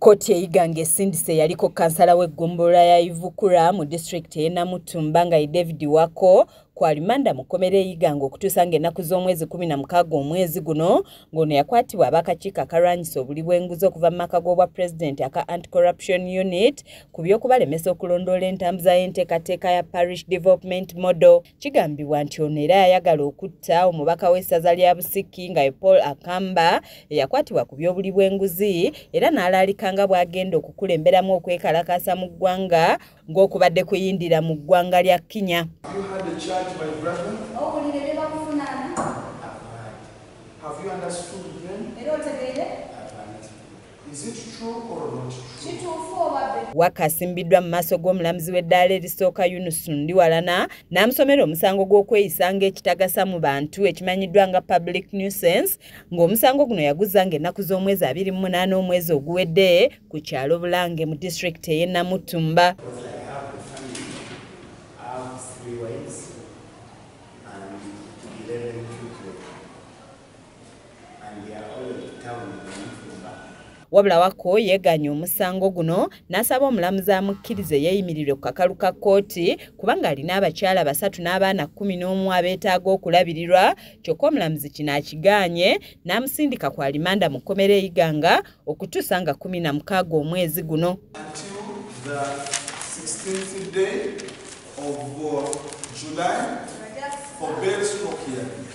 Kkooti eyiganga esindise yaliko kansala w'eggombolola ya Ivukura mu disitulikiti y'e Namutumba nga ye David Wako ku alimanda mu kkomera eyiganga okutuusa ng'ennaku z'omwezi 16 omwezi guno ng'ono yakwatibwa ab'akakiiko akalwanyisa obuli bw'enguzi okuva mu maka g'obwa pulezidenti aka Anti-Corruption Unit ku by'okubalemesa okulondoola entambuza y'enteekateeka ya Parish Development Model. Kigambibwa nti ono era yayagala okutta omubaka w'essaza lya Busiki nga ye Paul Akamba eyakwatibwa ku by'obuli bw'enguzi era n'alaalika nga bw'agenda okukulemberamu okwekalakaasa mu ggwanga ng'okubadde kuyindira mu ggwanga lya Kenya. My brother? Have you understood them? Is it true or not true? Waka asimbiddwa mu maaso g'omulamuzi w'eddaala erisooka Yunus Ndiwalana n'amusomera omusango gw'okweyisa ng'ekitagasa mu bantu ekimanyiddwa nga public nuisance ng'omusango guno yaguzza ng'ennaku z'omwezi 28 omwezi oguwedde ku kyalo Bulange mu disitulikiti ey'e Namutumba. Wabula Wako yeeganye omusango guno n'asaba omulamuzi amukkirize yeeyimirire ku kakalu ka kkooti kubanga alina abakyala 3 n'abaana 11 abeetaaga okulabirirwa kyokka omulamuzi kino akigaanye n'amusindika ku alimanda mu kkomera eyiganga okutuusa nga 16 omwezi guno.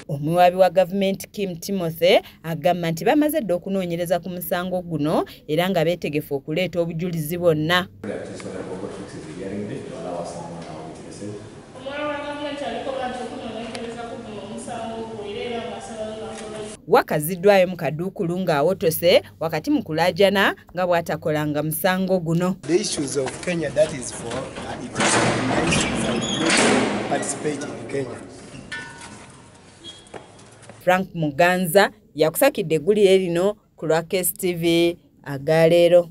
Omuwaabi wa gavumenti Kim Timothy agamba nti bamaze dda okunoonyereza ku musango guno era nga beetegefu okuleeta obujulizi bwonna. Wakaziddwayo mu kaduukulu ng'awotose wakati mu kulaajana nga bw'atakolanga musango guno. The issues of Kenya, that is for it is to participate in Kenya. Frank Muganza yakusakidde eggulire lino ku Lwakes TV agaleero.